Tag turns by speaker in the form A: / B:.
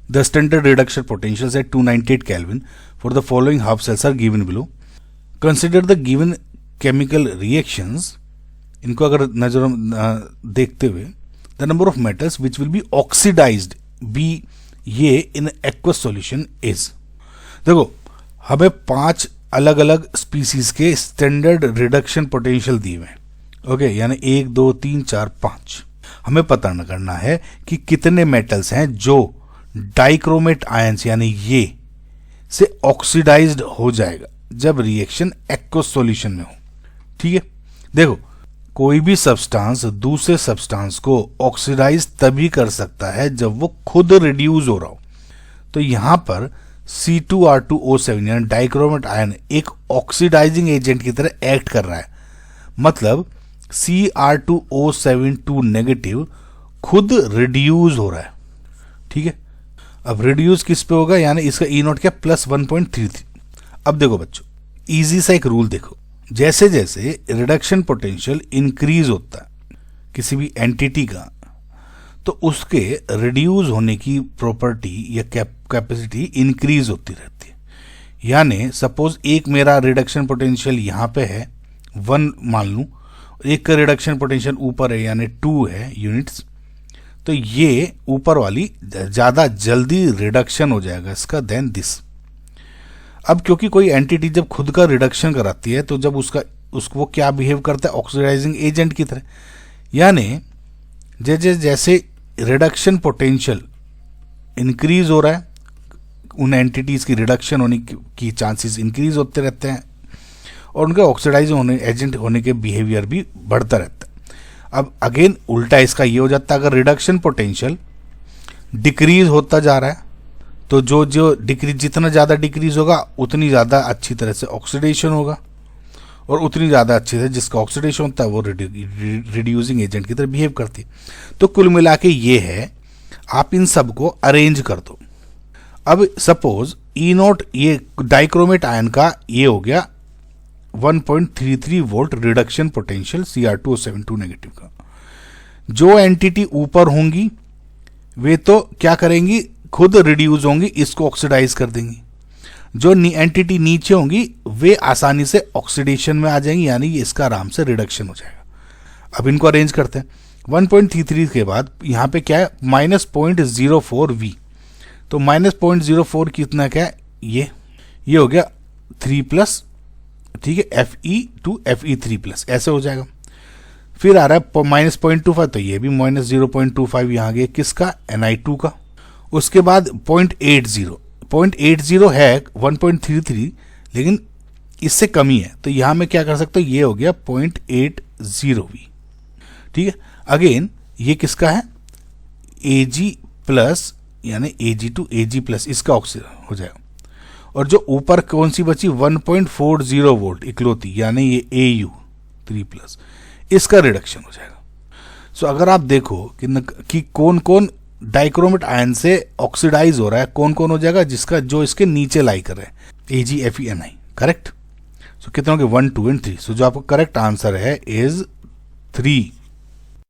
A: The standard reduction potentials at 298 Kelvin for the following half cells are given below. Consider the given chemical reactions. इनको अगर नजर देखते हुए the number of metals which will be oxidized be ये in aqueous solution is. देखो हमें 5 अलग अलग स्पीसीज के स्टैंडर्ड रिडक्शन पोटेंशियल दिए हुए हैं. ओके, यानी 1 2 3 4 5. हमें पता करना है कि कितने मेटल्स हैं जो डाइक्रोमेट आयंस यानी ये से ऑक्सीडाइज्ड हो जाएगा जब रिएक्शन एक्वस सॉल्यूशन में हो. ठीक है, देखो कोई भी सब्सटेंस दूसरे सब्सटेंस को ऑक्सीडाइज तभी कर सकता है जब वो खुद रिड्यूस हो रहा हो. तो यहां पर C2R2O7 यानी डाइक्रोमेट आयन एक ऑक्सीडाइजिंग एजेंट की तरह एक्ट कर रहा है. मतलब Cr2O7 नेगेटिव खुद रिड्यूस हो रहा है. ठीक है, अब रिड्यूस किस पे होगा, यानी इसका ई नोट क्या +1.33. अब देखो बच्चों, इजी सा एक रूल देखो. जैसे जैसे रिडक्शन पोटेंशियल इंक्रीज होता है किसी भी एंटिटी का, तो उसके रिड्यूस होने की प्रॉपर्टी या कैपेसिटी इंक्रीज होती रहती है. यानी सपोज एक मेरा रिडक्शन पोटेंशियल यहाँ पे है 1 मान लूँ, एक का रिडक्शन पोटेंशियल ऊपर है यानी 2 है यूनिट्स, तो ये ऊपर वाली ज़्यादा जल्दी रिडक्शन हो जाएगा इसका देन दिस. अब क्योंकि कोई एंटिटी जब खुद का रिडक्शन कराती है तो जब उसको वो क्या बिहेव करता है, ऑक्सीडाइजिंग एजेंट की तरह. यानी जैसे जैसे रिडक्शन पोटेंशियल इंक्रीज हो रहा है उन एंटिटीज की रिडक्शन होने की चांसेस इंक्रीज होते रहते हैं और उनके ऑक्सीडाइज होने एजेंट होने के बिहेवियर भी बढ़ता रहता है. अब अगेन उल्टा इसका ये हो जाता है, अगर रिडक्शन पोटेंशियल डिक्रीज होता जा रहा है तो जो जो डिक्रीज जितना ज़्यादा डिक्रीज होगा उतनी ज़्यादा अच्छी तरह से ऑक्सीडेशन होगा और उतनी ज़्यादा अच्छी तरह जिसका ऑक्सीडेशन होता है वो रिड्यूसिंग एजेंट की तरह बिहेव करती है. तो कुल मिला के ये है, आप इन सब को अरेंज कर दो. अब सपोज ई नोट ये डाइक्रोमेट आयन का ये हो गया 1.33 volt reduction potential Cr2O7 negative का. जो एंटिटी ऊपर होंगी वे तो क्या करेंगी, खुद रिड्यूस होंगी, इसको ऑक्सीडाइज कर देंगी. जो एंटिटी नीचे होंगी वे आसानी से ऑक्सीडेशन में आ जाएंगी, यानी इसका आराम से रिडक्शन हो जाएगा. अब इनको अरेंज करते हैं. 1.33 के बाद यहाँ पे क्या है -0.04V. तो -0.04 कितना क्या है, ये हो गया 3+, ठीक है, Fe2 Fe3+ ऐसे हो जाएगा. फिर आ रहा है -0.25, तो ये भी -0.25 यहाँ गया किसका, Ni2 का. उसके बाद 0.80 है 1.33 लेकिन इससे कमी है, तो यहाँ में क्या कर सकते हो, ये हो गया 0.80V. ठीक है, अगेन ये किसका है, Ag+ यानी Ag2 Ag+, इसका ऑक्सीजन हो जाएगा. और जो ऊपर कौन सी बची 1.40 वोल्ट इकलौती, यानी ये Au3+, इसका रिडक्शन हो जाएगा. सो अगर आप देखो कि कौन कौन डाइक्रोमेट आयन से ऑक्सीडाइज हो रहा है, कौन कौन हो जाएगा, जिसका जो इसके नीचे लाई कर रहे हैं Ag Fe Ni. करेक्ट. सो कितने होंगे 1 2 एंड 3. सो जो आपका करेक्ट आंसर है इज 3.